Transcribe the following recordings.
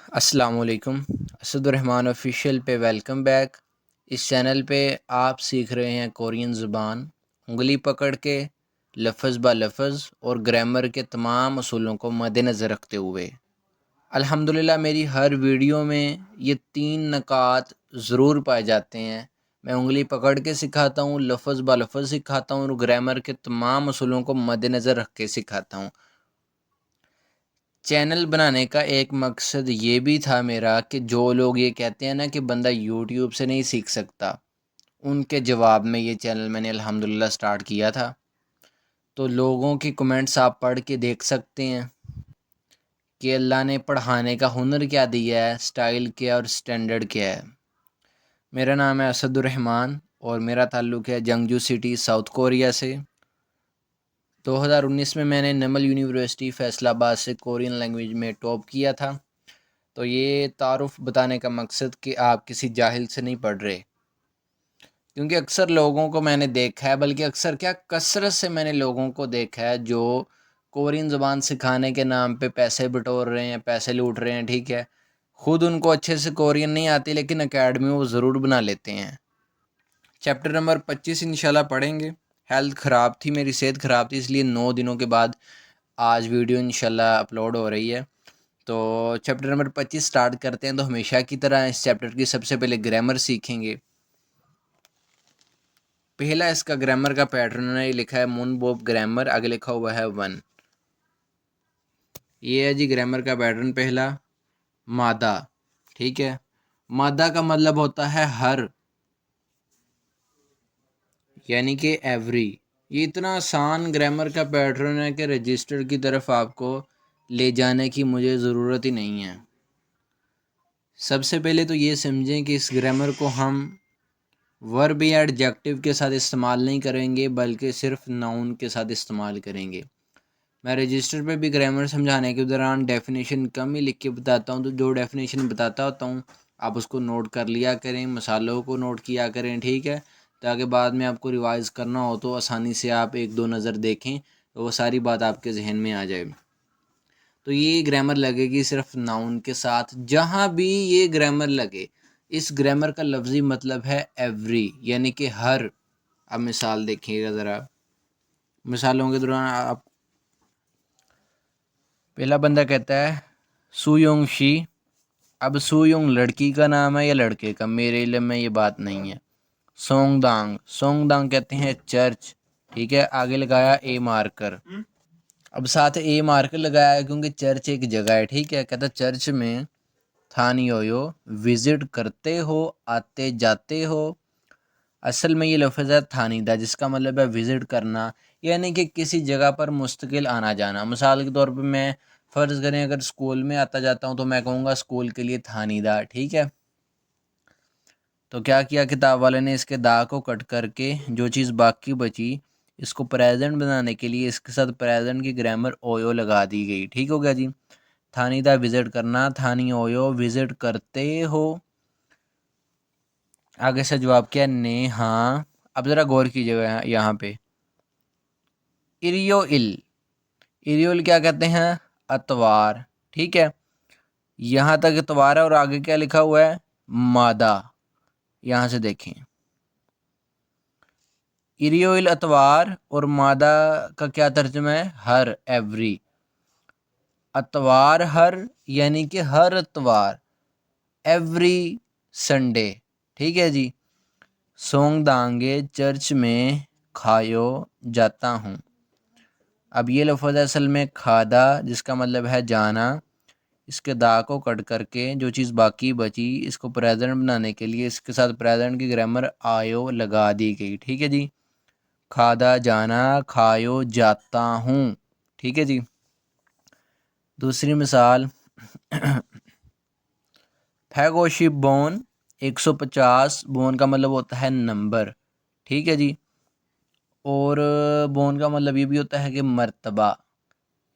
अस्सलामुअलैकुम। असदुर्रहमान ऑफिशियल पे welcome back. इस चैनल पे आप सीख रहे हैं कोरियन ज़ुबान उंगली पकड़ के, लफ्ज़ ब लफ्ज़ और ग्रामर के तमाम असूलों को मद्देनज़र रखते हुए। अल्हम्दुलिल्लाह मेरी हर वीडियो में ये 3 नकात ज़रूर पाए जाते हैं। मैं उंगली पकड़ के सिखाता हूँ, लफ्ज़ ब लफ्ज़ सिखाता हूँ और ग्रामर के तमाम असूलों को मद्देनज़र रख के सिखाता हूँ। चैनल बनाने का एक मकसद ये भी था मेरा कि जो लोग ये कहते हैं ना कि बंदा यूट्यूब से नहीं सीख सकता, उनके जवाब में ये चैनल मैंने अल्हम्दुलिल्लाह स्टार्ट किया था। तो लोगों की कमेंट्स आप पढ़ के देख सकते हैं कि अल्लाह ने पढ़ाने का हुनर क्या दिया है, स्टाइल क्या और स्टैंडर्ड क्या है। मेरा नाम है असदुर्रहमान और मेरा ताल्लुक़ है जंगजू सिटी साउथ कोरिया से। 2019 में मैंने नमल यूनिवर्सिटी फैसलाबाद से कोरियन लैंग्वेज में टॉप किया था। तो ये तारुफ बताने का मकसद कि आप किसी जाहिल से नहीं पढ़ रहे, क्योंकि अक्सर लोगों को मैंने देखा है, बल्कि अक्सर क्या कसरत से मैंने लोगों को देखा है जो कोरियन ज़बान सिखाने के नाम पे पैसे बटोर रहे हैं, पैसे लूट रहे हैं। ठीक है, खुद उनको अच्छे से कोरियन नहीं आती लेकिन एकेडमी वो ज़रूर बना लेते हैं। चैप्टर नंबर 25 इंशाल्लाह पढ़ेंगे। हेल्थ ख़राब थी, मेरी सेहत ख़राब थी, इसलिए 9 दिनों के बाद आज वीडियो इंशाल्लाह अपलोड हो रही है। तो चैप्टर नंबर 25 स्टार्ट करते हैं। तो हमेशा की तरह इस चैप्टर की सबसे पहले ग्रामर सीखेंगे। पहला इसका ग्रामर का पैटर्न है, ये लिखा है मुन बोब ग्रामर, आगे लिखा हुआ है 1। ये है जी ग्रामर का पैटर्न पहला। मादा, ठीक है, मादा का मतलब होता है हर, यानी कि एवरी। ये इतना आसान ग्रामर का पैटर्न है कि रजिस्टर की तरफ आपको ले जाने की मुझे ज़रूरत ही नहीं है। सबसे पहले तो ये समझें कि इस ग्रामर को हम वर्ब या एडजेक्टिव के साथ इस्तेमाल नहीं करेंगे, बल्कि सिर्फ नाउन के साथ इस्तेमाल करेंगे। मैं रजिस्टर पे भी ग्रामर समझाने के दौरान डेफिनेशन कम ही लिख के बताता हूँ, तो जो डेफिनेशन बताता होता हूँ आप उसको नोट कर लिया करें, मसालों को नोट किया करें, ठीक है, ताकि बाद में आपको रिवाइज़ करना हो तो आसानी से आप एक दो नज़र देखें तो वो सारी बात आपके जहन में आ जाए। तो ये ग्रामर लगेगी सिर्फ नाउन के साथ, जहाँ भी ये ग्रामर लगे। इस ग्रामर का लफ्ज़ी मतलब है एवरी, यानी कि हर। अब मिसाल देखिएगा ज़रा, मिसालों के दौरान आप, पहला बंदा कहता है सुयोंग शी। अब सुयोंग लड़की का नाम है या लड़के का, मेरे इल्म में ये बात नहीं है। सोंगदांग, सोंगदांग कहते हैं चर्च, ठीक है, आगे लगाया ए मार्कर। अब साथ ए मार्कर लगाया है क्योंकि चर्च एक जगह है, ठीक है। कहता चर्च में थानियोयो, विजिट करते हो, आते जाते हो। असल में ये लफ्ज़ है थानीदा, जिसका मतलब है विज़िट करना, यानी कि किसी जगह पर मुस्तकिल आना जाना। मिसाल के तौर पे मैं फ़र्ज़ करें अगर स्कूल में आता जाता हूँ तो मैं कहूँगा स्कूल के लिए थानीदा, ठीक है। तो क्या किया किताब वाले ने, इसके दा को कट करके जो चीज़ बाकी बची इसको प्रेजेंट बनाने के लिए इसके साथ प्रेजेंट की ग्रामर ओयो लगा दी गई। ठीक हो गया जी। थानीदा विज़िट करना, थानी ओयो विज़िट करते हो। आगे से जवाब क्या है, ने हाँ। अब ज़रा गौर कीजिएगा यहाँ पे, इरियोइल, इरियोइल क्या कहते हैं, अतवार, ठीक है। यहाँ तक अतवार है और आगे क्या लिखा हुआ है, मादा। यहाँ से देखें, इरियोइल अतवार और मादा का क्या तर्जुमा है, हर, एवरी। अतवार हर, यानी कि हर अतवार, एवरी संडे, ठीक है जी। सोंग दांगे चर्च में खायो जाता हूँ। अब ये लफ्ज़ है असल में खादा, जिसका मतलब है जाना। इसके दा को कट करके जो चीज़ बाकी बची इसको प्रेजेंट बनाने के लिए इसके साथ प्रेजेंट की ग्रामर आयो लगा दी गई, ठीक है जी। खादा जाना, खायो जाता हूँ, ठीक है जी। दूसरी मिसाल फैगोशी बोन, 150, बोन का मतलब होता है नंबर, ठीक है जी। और बोन का मतलब ये भी होता है कि मर्तबा,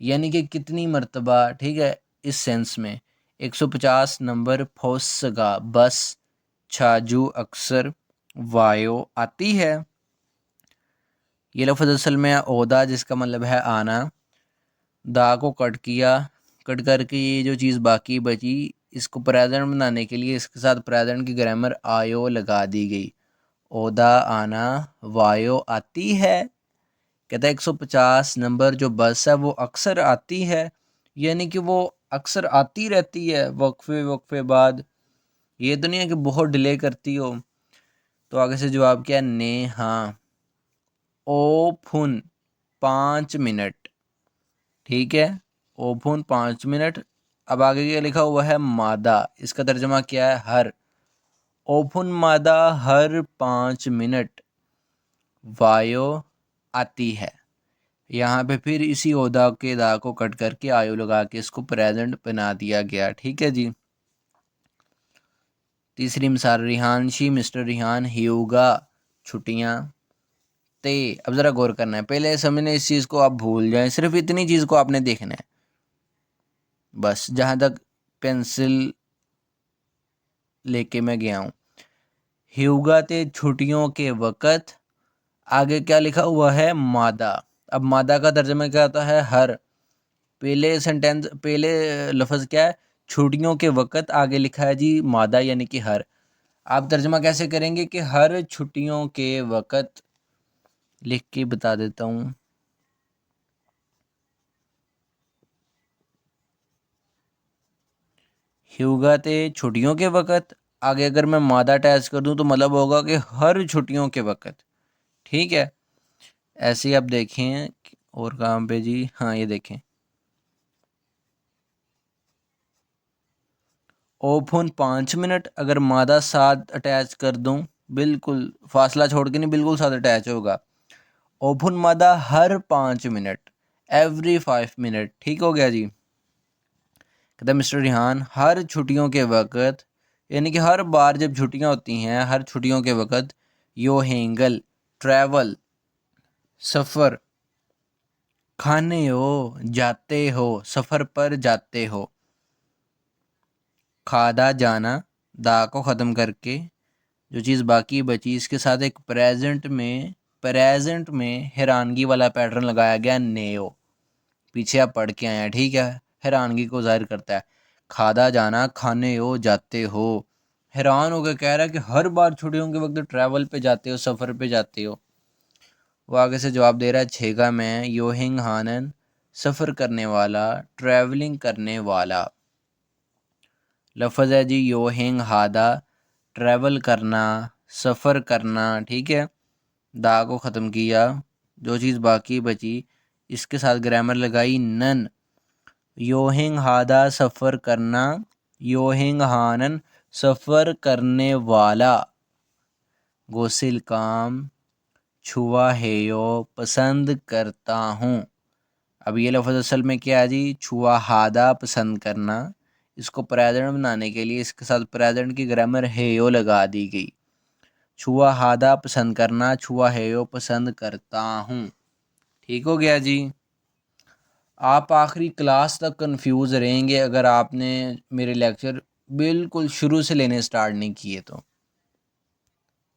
यानी कि कितनी मर्तबा, ठीक है। इस सेंस में 150 नंबर फोसगा बस, छाजू अक्सर, वायो आती है। ये लफ्ज़ असल में ओदा, जिसका मतलब है आना। दा को कट किया, कट करके ये जो चीज़ बाकी बची इसको प्रेजेंट बनाने के लिए इसके साथ प्रेजेंट की ग्रामर आयो लगा दी गई। ओदा आना वायो आती है। कहता है 150 नंबर जो बस है वो अक्सर आती है, यानी कि वो अक्सर आती रहती है वक्फे वक्फे बाद। ये तो नहीं है कि बहुत डिले करती हो। तो आगे से जवाब क्या है? ने हाँ। ओफुन 5 मिनट। ठीक है, ओफुन 5 मिनट। अब आगे क्या लिखा हुआ है? मादा। इसका तर्जमा क्या है? हर। ओफुन मादा हर 5 मिनट वायो आती है। यहाँ पे फिर इसी ओदा के दा को कट करके आयु लगा के इसको प्रेजेंट बना दिया गया। ठीक है जी। तीसरी मिसाल, रिहानशी मिस्टर रिहान ह्यूगा छुट्टियाँ ते। अब ज़रा गौर करना है, पहले समझने इस चीज़ को आप भूल जाएं, सिर्फ इतनी चीज़ को आपने देखना है बस, जहाँ तक पेंसिल लेके मैं गया हूँ। ह्यूगा ते छुट्टियों के वक़्त, आगे क्या लिखा हुआ है? मादा। अब मादा का तर्जुमा क्या होता है? हर। पहले सेंटेंस, पहले लफ्ज़ क्या है? छुट्टियों के वक़्त। आगे लिखा है जी मादा यानी कि हर। आप तर्जुमा कैसे करेंगे कि हर छुट्टियों के वक़्त? लिख के बता देता हूँ। ह्यूगा ते छुट्टियों के वक़्त, आगे अगर मैं मादा अटैच कर दूं तो मतलब होगा कि हर छुट्टियों के वक़्त। ठीक है, ऐसे ही आप देखें। और कहाँ पे जी? हाँ, ये देखें, ओपन 5 मिनट, अगर मादा साथ अटैच कर दूं, बिल्कुल फासला छोड़ के नहीं, बिल्कुल साथ अटैच होगा। ओपन मादा हर 5 मिनट, एवरी 5 मिनट। ठीक हो गया जी। कहता मिस्टर रिहान हर छुट्टियों के वक़्त, यानी कि हर बार जब छुट्टियां होती हैं, हर छुट्टियों के वक़्त यो हेंगल ट्रैवल सफ़र, खाने हो जाते हो, सफ़र पर जाते हो। खादा जाना, दा को ख़त्म करके जो चीज़ बाकी बची, इसके साथ एक प्रेजेंट में हैरानगी वाला पैटर्न लगाया गया, नेओ। पीछे आप पढ़ के आए हैं। ठीक है, हैरानगी को जाहिर करता है। खादा जाना, खाने हो जाते हो। हैरान होकर कह रहा है कि हर बार छुट्टियों के वक्त ट्रैवल पे जाते हो, सफ़र पे जाते हो। वो आगे से जवाब दे रहा है, छेगा में योहिंग हानन सफ़र करने वाला, ट्रैवलिंग करने वाला। लफ्ज़ है जी योहिंग हादा, ट्रैवल करना, सफ़र करना। ठीक है, दा को ख़त्म किया, जो चीज़ बाकी बची इसके साथ ग्रामर लगाई नन। योहिंग हादा सफ़र करना, योहिंग हानन सफ़र करने वाला। गोसिल काम छुआ हेयो पसंद करता हूँ। अब ये लफ्ज़ असल में क्या है जी? छुआ हादा पसंद करना। इसको प्रेजेंट बनाने के लिए इसके साथ प्रेजेंट की ग्रामर हेयो लगा दी गई। छुआ हादा पसंद करना, छुआ हेयो पसंद करता हूँ। ठीक हो गया जी। आप आखिरी क्लास तक कंफ्यूज रहेंगे अगर आपने मेरे लेक्चर बिल्कुल शुरू से लेने स्टार्ट नहीं किए तो,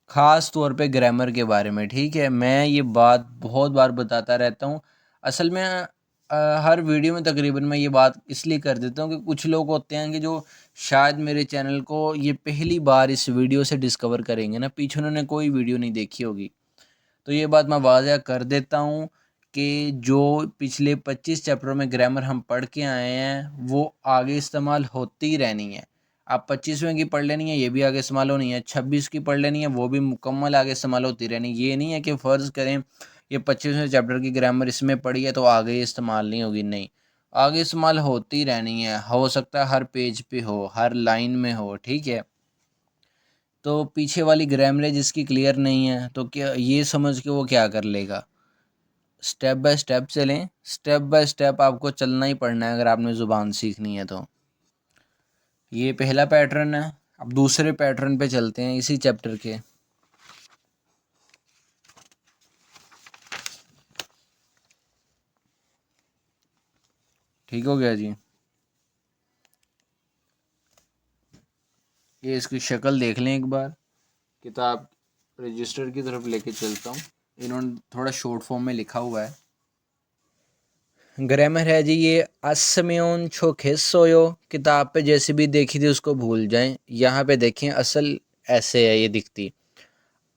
ख़ास तौर पे ग्रामर के बारे में। ठीक है, मैं ये बात बहुत बार बताता रहता हूँ। असल में हर वीडियो में तकरीबन मैं ये बात इसलिए कर देता हूँ कि कुछ लोग होते हैं कि जो शायद मेरे चैनल को ये पहली बार इस वीडियो से डिस्कवर करेंगे ना, पीछे उन्होंने कोई वीडियो नहीं देखी होगी। तो ये बात मैं वाज़ह कर देता हूँ कि जो पिछले 25 चैप्टरों में ग्रामर हम पढ़ के आए हैं वो आगे इस्तेमाल होती ही रहनी है। आप 25वें की पढ़ लेनी है, ये भी आगे इस्तेमाल होनी है। 26 की पढ़ लेनी है, वो भी मुकम्मल आगे इस्तेमाल होती रहनी। ये नहीं है कि फ़र्ज़ करें ये 25वें चैप्टर की ग्रामर इसमें पढ़ी है तो आगे ये इस्तेमाल नहीं होगी। नहीं, आगे इस्तेमाल होती रहनी है। हो सकता है हर पेज पे हो, हर लाइन में हो। ठीक है, तो पीछे वाली ग्रामर जिसकी क्लियर नहीं है तो क्या ये समझ के वो क्या कर लेगा? स्टेप बाय स्टेप चलें। स्टेप बाय स्टेप आपको चलना ही पड़ना है अगर आपने ज़ुबान सीखनी है तो। ये पहला पैटर्न है। अब दूसरे पैटर्न पे चलते हैं इसी चैप्टर के। ठीक हो गया जी। ये इसकी शक्ल देख लें एक बार। किताब रजिस्टर की तरफ लेके चलता हूँ। इन्होंने थोड़ा शॉर्ट फॉर्म में लिखा हुआ है। ग्रामर है जी ये असम्योन छोखे सोयो। किताब पे जैसे भी देखी थी उसको भूल जाएं। यहाँ पे देखें असल ऐसे है ये दिखती।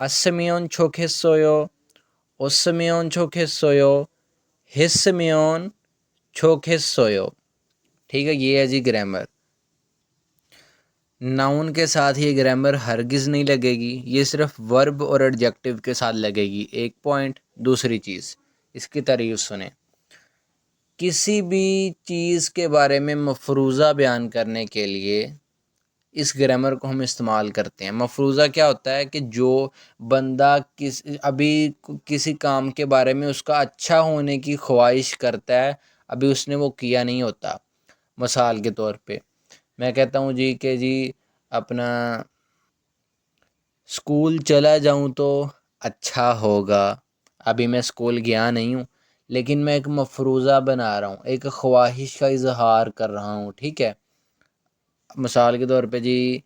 असम्योन छोखे सोयो, ओसम्योन छोखे सोयो, हिस्म्योन छोखे सोयो। ठीक है, ये है जी ग्रामर। नाउन के साथ ये ग्रामर हरगिज़ नहीं लगेगी, ये सिर्फ वर्ब और एडजेक्टिव के साथ लगेगी। एक पॉइंट। दूसरी चीज़, इसकी तारीफ सुने। किसी भी चीज़ के बारे में मफरूज़ा बयान करने के लिए इस ग्रामर को हम इस्तेमाल करते हैं। मफरूज़ा क्या होता है कि जो बंदा अभी किसी काम के बारे में उसका अच्छा होने की ख्वाहिश करता है, अभी उसने वो किया नहीं होता। मिसाल के तौर पे मैं कहता हूँ जी कि जी अपना स्कूल चला जाऊँ तो अच्छा होगा। अभी मैं स्कूल गया नहीं हूँ, लेकिन मैं एक मफरूज़ा बना रहा हूँ, एक ख्वाहिश का इजहार कर रहा हूँ। ठीक है, मिसाल के तौर पे जी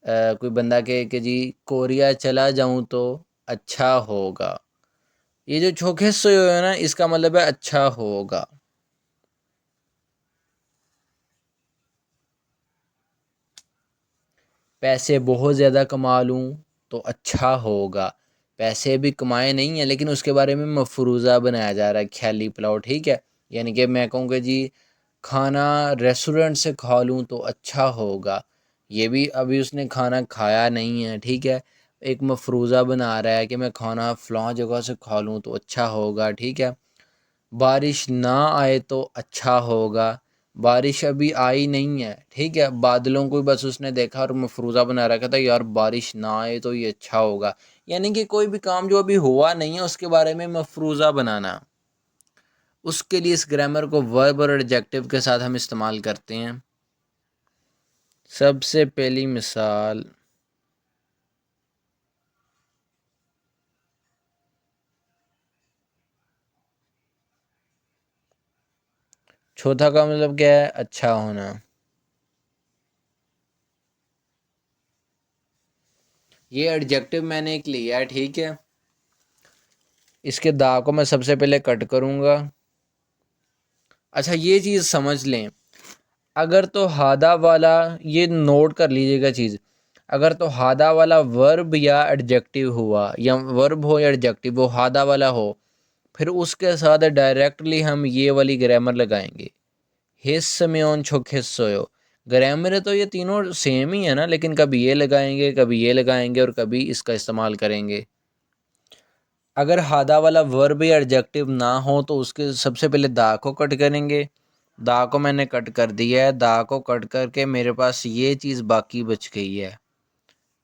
कोई बंदा कहे कि जी कोरिया चला जाऊँ तो अच्छा होगा। ये जो छोखे से है ना, इसका मतलब है अच्छा होगा। पैसे बहुत ज़्यादा कमा लूँ तो अच्छा होगा। पैसे भी कमाए नहीं हैं, लेकिन उसके बारे में मफरूज़ा बनाया जा रहा है, ख्याली पुलाव। ठीक है, यानी कि मैं कहूँगा जी खाना रेस्टोरेंट से खा लूँ तो अच्छा होगा। ये भी अभी उसने खाना खाया नहीं है। ठीक है, एक मफरूज़ा बना रहा है कि मैं खाना फ़लाँ जगह से खा लूँ तो अच्छा होगा। ठीक है, बारिश ना आए तो अच्छा होगा। बारिश अभी आई नहीं है। ठीक है, बादलों को बस उसने देखा और मफरूज़ा बना रखा था यार बारिश ना आए तो ये अच्छा होगा। यानी कि कोई भी काम जो अभी हुआ नहीं है उसके बारे में मफरूज़ा बनाना। उसके लिए इस ग्रामर को वर्ब और एडजेक्टिव के साथ हम इस्तेमाल करते हैं। सबसे पहली मिसाल, चौथा का मतलब क्या है? अच्छा होना। ये एडजेक्टिव मैंने एक लिया है। ठीक है, इसके दा को मैं सबसे पहले कट करूँगा। अच्छा, ये चीज़ समझ लें, अगर तो हादा वाला, ये नोट कर लीजिएगा चीज़, अगर तो हादा वाला वर्ब या एडजेक्टिव हुआ, या वर्ब हो या एडजेक्टिव हो, हादा वाला हो, फिर उसके साथ डायरेक्टली हम ये वाली ग्रामर लगाएंगे, हिस्स में ओन छुक हिस्सोयो। ग्रामर है तो ये तीनों सेम ही है ना, लेकिन कभी ये लगाएंगे, कभी ये लगाएंगे और कभी इसका इस्तेमाल करेंगे। अगर हादा वाला वर्ब या एडजेक्टिव ना हो तो उसके सबसे पहले दा को कट करेंगे। दा को मैंने कट कर दिया है। दा को कट करके मेरे पास ये चीज़ बाकी बच गई है।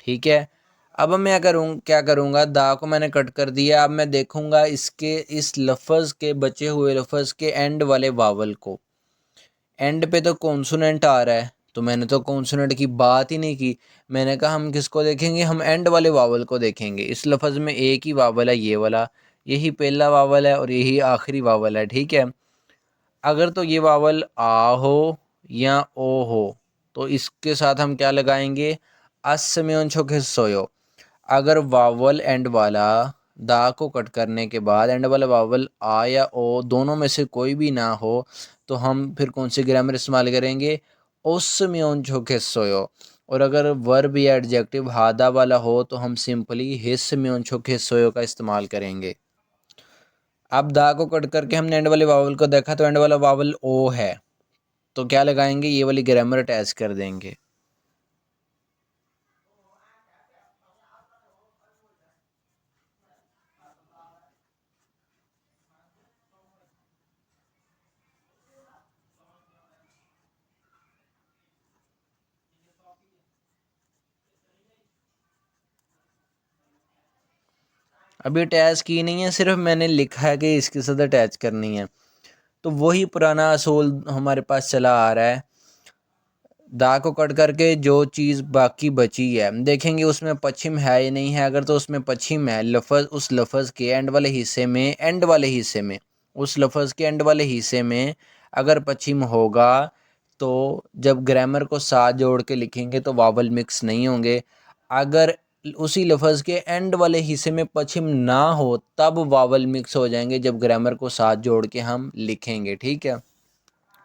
ठीक है, अब मैं क्या करूँगा, दा को मैंने कट कर दिया। अब मैं देखूँगा इसके इस लफ्ज़ के बचे हुए लफ्ज़ के एंड वाले वावल को। एंड पे तो कॉन्सोनेंट आ रहा है, तो मैंने तो कॉन्सोनेंट की बात ही नहीं की। मैंने कहा हम किसको देखेंगे, हम एंड वाले वावल को देखेंगे। इस लफ्ज़ में एक ही वावल है, ये वाला, यही पहला वावल है और यही आखिरी वावल है। ठीक है, अगर तो ये वावल आ हो या ओ हो तो इसके साथ हम क्या लगाएंगे, असमयोन छोक सोयो। अगर वावल एंड वाला दा को कट करने के बाद एंड वाला वावल आ या ओ दोनों में से कोई भी ना हो तो हम फिर कौन सी ग्रामर इस्तेमाल करेंगे, उस म्योन छोके सोयो। और अगर वर्ब या एडजेक्टिव हादा वाला हो तो हम सिंपली हिस्स म्योन छोके सोयो का इस्तेमाल करेंगे। अब दा को कट करके हमने एंड वाले वावल को देखा तो एंड वाला वावल ओ है, तो क्या लगाएंगे, ये वाली ग्रामर अटैच कर देंगे। अभी अटैच की नहीं है, सिर्फ मैंने लिखा है कि इसके साथ अटैच करनी है। तो वही पुराना असूल हमारे पास चला आ रहा है। दा को कट करके जो चीज़ बाकी बची है देखेंगे उसमें पश्चिम है या नहीं है। अगर तो उसमें पश्चिम है, लफ्ज़ उस लफ्ज़ के एंड वाले हिस्से में, एंड वाले हिस्से में, उस लफ्ज़ के एंड वाले हिस्से में अगर पश्चिम होगा तो जब ग्रामर को साथ जोड़ के लिखेंगे तो वावल मिक्स नहीं होंगे। अगर उसी लफ्ज़ के एंड वाले हिस्से में पश्चिम ना हो तब वावल मिक्स हो जाएंगे जब ग्रामर को साथ जोड़ के हम लिखेंगे। ठीक है,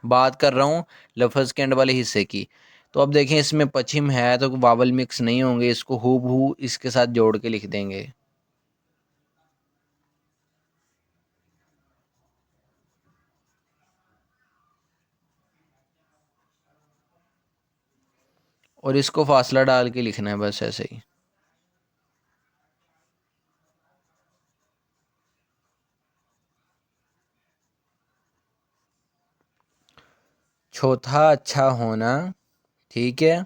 बात कर रहा हूँ लफ्ज़ के एंड वाले हिस्से की। तो अब देखें इसमें पश्चिम है तो वावल मिक्स नहीं होंगे, इसको हूबहू इसके साथ जोड़ के लिख देंगे। और इसको फासला डाल के लिखना है बस ऐसे ही। चौथा अच्छा होना। ठीक है,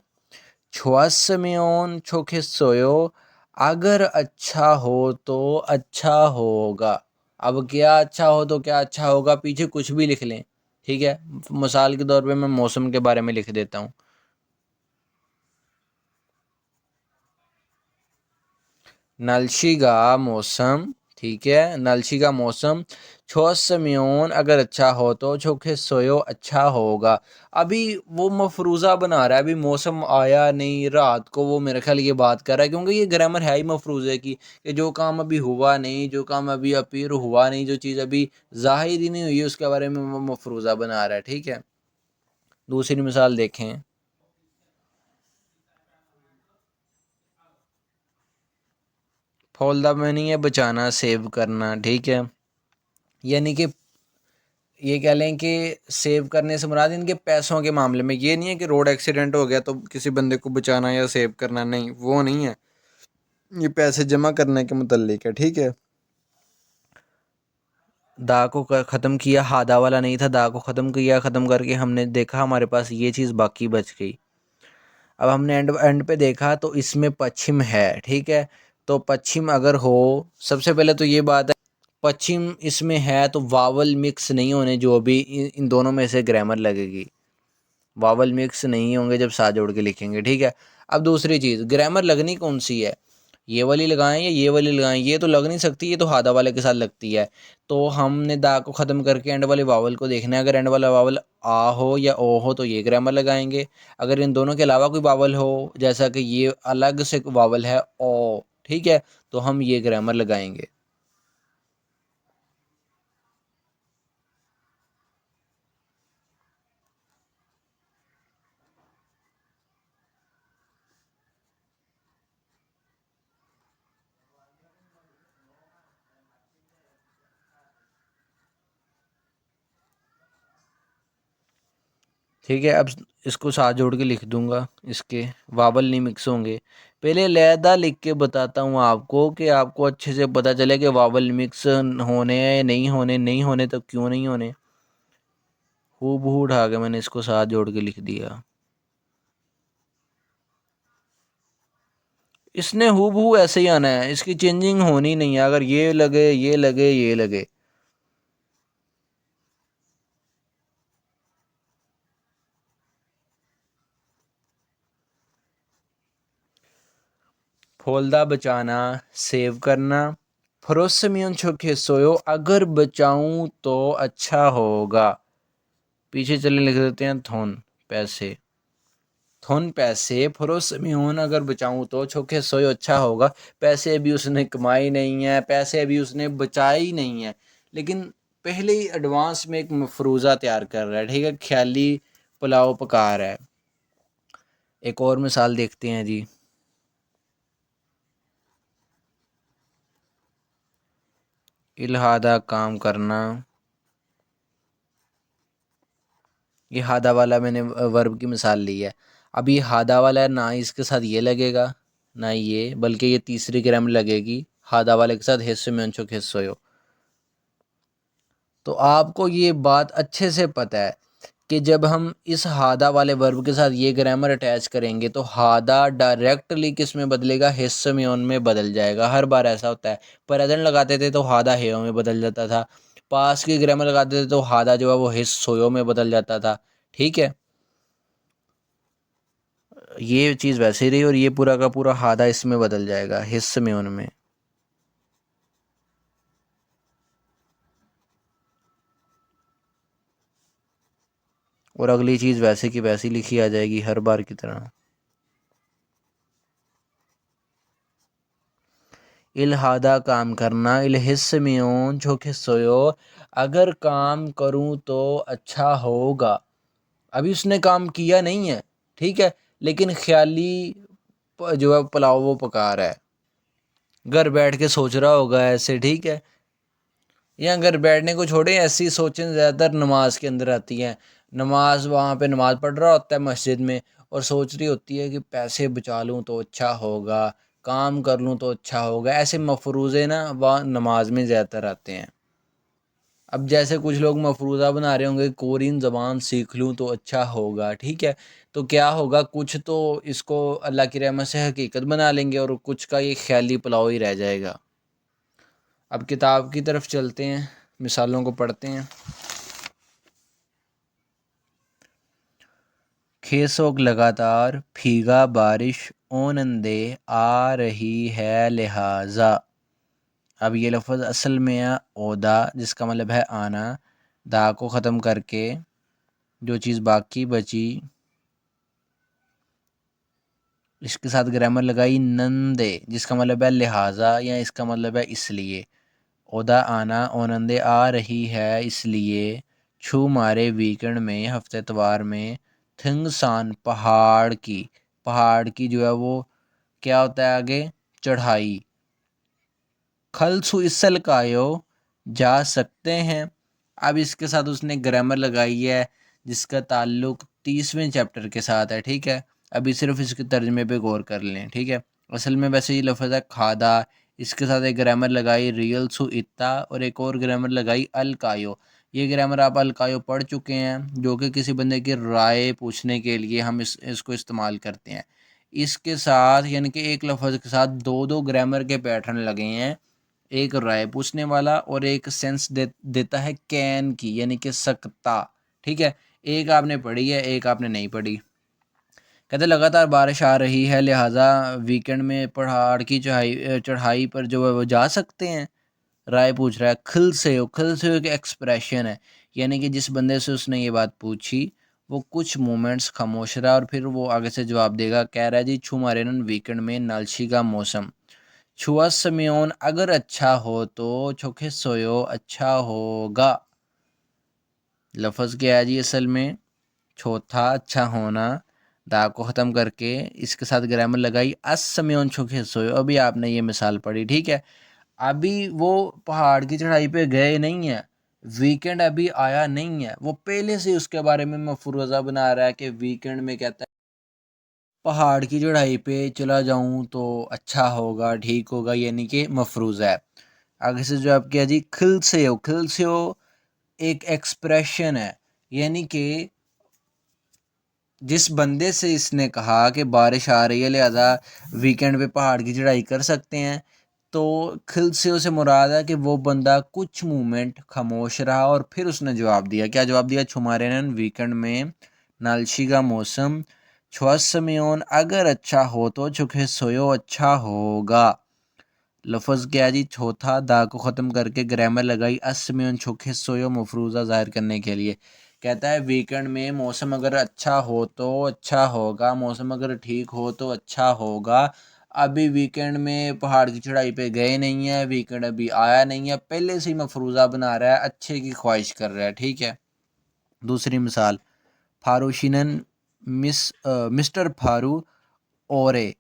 छुआसमेओन छोखे सोयो, अगर अच्छा हो तो अच्छा होगा। अब क्या अच्छा हो तो क्या अच्छा होगा, पीछे कुछ भी लिख लें। ठीक है, मिसाल के तौर पे मैं मौसम के बारे में लिख देता हूँ। नलशी का मौसम। ठीक है, नलशी का मौसम। छोसम्योन अगर अच्छा हो तो छोखे सोयो अच्छा होगा। अभी वो मफरूज़ा बना रहा है, अभी मौसम आया नहीं रात को, वो मेरे ख्याल ये बात कर रहा है, क्योंकि ये ग्रामर है ही मफरूज़े की कि जो काम अभी हुआ नहीं, जो काम अभी अपीयर हुआ नहीं, जो चीज़ अभी ज़ाहिर ही नहीं हुई उसके बारे में वो मफरूज़ा बना रहा है। ठीक है, दूसरी मिसाल देखें। फॉल द मनी है बचाना सेव करना। ठीक है, यानी कि ये कह लें कि सेव करने से मुराद इनके पैसों के मामले में ये नहीं है कि रोड एक्सीडेंट हो गया तो किसी बंदे को बचाना या सेव करना, नहीं वो नहीं है, ये पैसे जमा करने के मुतल्लिक है। ठीक है, दा को ख़त्म किया, हादा वाला नहीं था, दा को ख़त्म किया, ख़त्म करके हमने देखा हमारे पास ये चीज़ बाकी बच गई। अब हमने एंड एंड पे देखा तो इसमें पश्चिम है। ठीक है, तो पश्चिम अगर हो, सबसे पहले तो ये बात है पश्चिम इसमें है तो वावल मिक्स नहीं होने, जो भी इन दोनों में से ग्रामर लगेगी, वावल मिक्स नहीं होंगे जब साथ जोड़ के लिखेंगे। ठीक है, अब दूसरी चीज़, ग्रामर लगनी कौन सी है, ये वाली लगाएं या ये वाली लगाएं, ये तो लग नहीं सकती, ये तो हादा वाले के साथ लगती है। तो हमने दा को ख़त्म करके एंड वाले वावल को देखना है, अगर एंड वाला वावल आ हो या ओ हो तो ये ग्रामर लगाएंगे। अगर इन दोनों के अलावा कोई वावल हो, जैसा कि ये अलग से वावल है ओ, ठीक है, तो हम ये ग्रामर लगाएंगे। ठीक है, अब इसको साथ जोड़ के लिख दूंगा, इसके वावल नहीं मिक्स होंगे। पहले लैदा लिख के बताता हूँ आपको कि आपको अच्छे से पता चले कि वावल मिक्स होने हैं नहीं होने, नहीं होने तो क्यों नहीं होने। हूबहू उठा के मैंने इसको साथ जोड़ के लिख दिया। इसने हूबहू ऐसे ही आना है, इसकी चेंजिंग होनी नहीं है, अगर ये लगे ये लगे ये लगे। फोल्दा बचाना, सेव करना। फरोसमियन छोके सोयो, अगर बचाऊं तो अच्छा होगा। पीछे चले लिख देते हैं थोन पैसे। थोन पैसे फरोसमियन अगर बचाऊं तो छोके सोयो अच्छा होगा। पैसे अभी उसने कमाए नहीं है, पैसे अभी उसने बचाए ही नहीं है, लेकिन पहले ही एडवांस में एक मफरूज़ा तैयार कर रहा है। ठीक है, ख्याली पुलाव पका रहा है। एक और मिसाल देखते हैं जी। इल्हादा काम करना। ये हादा वाला मैंने वर्ब की मिसाल ली है। अब ये हादा वाला है ना, इसके साथ ये लगेगा ना ये, बल्कि ये तीसरी ग्रामर लगेगी हादा वाले के साथ, हिस्से में अंशुक हिस्सो हो। तो आपको ये बात अच्छे से पता है कि जब हम इस हादा वाले वर्ब के साथ ये ग्रामर अटैच करेंगे तो हादा डायरेक्टली किस में बदलेगा, हिस्से में उनमें बदल जाएगा। हर बार ऐसा होता है, प्रेजेंट लगाते थे तो हादा हेयो में बदल जाता था, पास की ग्रामर लगाते थे तो हादा जो है वो हिस्सोयो में बदल जाता था। ठीक है, ये चीज़ वैसे ही रही और ये पूरा का पूरा हादा इसमें बदल जाएगा, हिस्से में उनमें। और अगली चीज़ वैसे की वैसी लिखी आ जाएगी हर बार की तरह। इल्हादा काम करना, इलहिस्मियोन छोके सोयो, अगर काम करूं तो अच्छा होगा। अभी उसने काम किया नहीं है, ठीक है, लेकिन ख्याली जो है पुलाव वो पका रहा है, घर बैठ के सोच रहा होगा ऐसे, ठीक है। या घर बैठने को छोड़े, ऐसी सोचें ज़्यादातर नमाज के अंदर आती हैं। नमाज, वहाँ पे नमाज पढ़ रहा होता है मस्जिद में, और सोच रही होती है कि पैसे बचा लूँ तो अच्छा होगा, काम कर लूँ तो अच्छा होगा। ऐसे मफरूज़े ना वहाँ नमाज में ज़्यादातर आते हैं। अब जैसे कुछ लोग मफरूज़ा बना रहे होंगे, कोरियन ज़बान सीख लूँ तो अच्छा होगा, ठीक है। तो क्या होगा, कुछ तो इसको अल्लाह की रहमत से हकीकत बना लेंगे और कुछ का ये ख्याली पुलाव ही रह जाएगा। अब किताब की तरफ चलते हैं, मिसालों को पढ़ते हैं। खेसोक लगातार भीगा बारिश ओनंदे आ रही है लिहाजा। अब ये लफ्ज़ असल में है ओदा, जिसका मतलब है आना। दा को ख़त्म करके जो चीज़ बाकी बची, इसके साथ ग्रामर लगाई नंदे, जिसका मतलब है लिहाजा, या इसका मतलब है इसलिए। ओदा आना, ओनंदे आ रही है इसलिए। छू मारे वीकेंड में, हफ्ते इतवार में। थिंगसान पहाड़ की जो है वो क्या होता है आगे, चढ़ाई। खलसु इसल कायो, जा सकते हैं। अब इसके साथ उसने ग्रामर लगाई है जिसका ताल्लुक 30वें चैप्टर के साथ है, ठीक है। अभी सिर्फ इसके तर्जमे पे गौर कर लें, ठीक है। असल में वैसे ये लफ्ज़ है खादा, इसके साथ एक ग्रामर लगाई रियल सु इत्ता, और एक और ग्रामर लगाई अल कायो। ये ग्रामर आप अल कायो पढ़ चुके हैं, जो कि किसी बंदे की राय पूछने के लिए हम इसको इस्तेमाल करते हैं। इसके साथ यानी कि एक लफ्ज़ के साथ दो दो ग्रामर के पैटर्न लगे हैं, एक राय पूछने वाला और एक सेंस देता है कैन की, यानी कि सकता, ठीक है। एक आपने पढ़ी है, एक आपने नहीं पढ़ी। कहते लगातार बारिश आ रही है लिहाजा वीकेंड में पहाड़ की चढ़ाई पर जो है वो जा सकते हैं। राय पूछ रहा है, खिल से हो एक एक्सप्रेशन है, यानी कि जिस बंदे से उसने ये बात पूछी वो कुछ मोमेंट्स खामोश रहा और फिर वो आगे से जवाब देगा। कह रहा है जी, छू मारे वीकेंड में नालशी का मौसम। छुआ समयोन, अगर अच्छा हो तो। छोखे सोयो, अच्छा होगा। लफ्ज़ क्या है जी असल में, चौथा अच्छा होना। दा को ख़त्म करके इसके साथ ग्रामर लगाई असमयोन छोखे सोयो। अभी आपने ये मिसाल पढ़ी, ठीक है। अभी वो पहाड़ की चढ़ाई पे गए नहीं है, वीकेंड अभी आया नहीं है, वो पहले से उसके बारे में मफरूज़ा बना रहा है कि वीकेंड में कहता है पहाड़ की चढ़ाई पे चला जाऊं तो अच्छा होगा, ठीक होगा, यानी कि मफरूज़ा है। आगे से जो आप क्या जी, खिल से हो एक एक्सप्रेशन है, यानी कि जिस बंदे से इसने कहा कि बारिश आ रही है लिहाजा वीकेंड पे पहाड़ की चढ़ाई कर सकते हैं, तो खिल से उसे मुराद है कि वो बंदा कुछ मोमेंट खामोश रहा और फिर उसने जवाब दिया। क्या जवाब दिया? छुमारेन वीकेंड में नालशी का मौसम छुअसमियोन, अगर अच्छा हो तो चुके सोयो, अच्छा होगा। लफ्ज़ क्या है जी, चौथा दा को ख़त्म करके ग्रामर लगाई असमियन छुके सोयो मफरूज़ा ज़ाहिर करने के लिए। कहता है वीकेंड में मौसम अगर अच्छा हो तो अच्छा होगा, मौसम अगर ठीक हो तो अच्छा होगा। अभी वीकेंड में पहाड़ की चढ़ाई पे गए नहीं है, वीकेंड अभी आया नहीं है, पहले से ही मफरूज़ा बना रहा है, अच्छे की ख्वाहिश कर रहा है, ठीक है। दूसरी मिसाल, फारूशिनन मिस्टर फारू ओरे।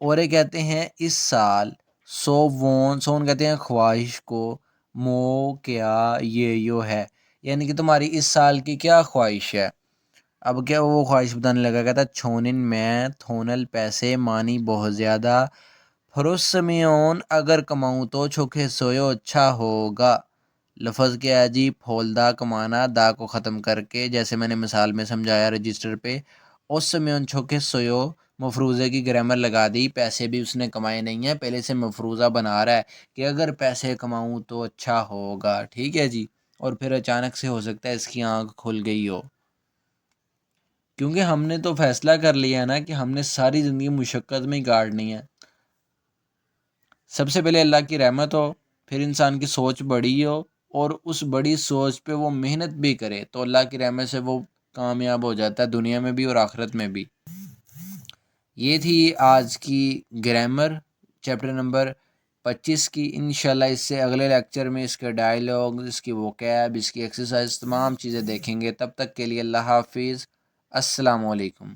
ओरे कहते हैं इस साल। सोन कहते हैं ख्वाहिश को। मो क्या ये यो है, यानी कि तुम्हारी इस साल की क्या ख्वाहिश है। अब क्या वो ख्वाहिश बताने लगा, कहता छोनिन मैं थोनल पैसे मानी बहुत ज़्यादा। फरोसमियोन, अगर कमाऊँ तो छोखे सोयो, अच्छा होगा। लफ्ज़ क्या है जी, फोलदा कमाना, दा को ख़त्म करके जैसे मैंने मिसाल में समझाया रजिस्टर पे। उस समय उन छोके सोयो मफरूज़े की ग्रामर लगा दी, पैसे भी उसने कमाए नहीं हैं, पहले से मफरूज़ा बना रहा है कि अगर पैसे कमाऊँ तो अच्छा होगा, ठीक है जी। और फिर अचानक से हो सकता है इसकी आँख खुल गई हो, क्योंकि हमने तो फैसला कर लिया ना कि हमने सारी ज़िंदगी मुशक्क़त में ही गाड़नी है। सबसे पहले अल्लाह की रहमत हो, फिर इंसान की सोच बड़ी हो, और उस बड़ी सोच पे वो मेहनत भी करे तो अल्लाह की रहमत से वो कामयाब हो जाता है, दुनिया में भी और आखिरत में भी। ये थी आज की ग्रामर, चैप्टर नंबर 25 की। इंशाल्लाह इससे अगले लेक्चर में इसके डायलॉग, इसकी वोकैब, इसकी एक्सरसाइज तमाम चीज़ें देखेंगे। तब तक के लिए अल्लाह हाफिज़, अस्सलाम वालेकुम।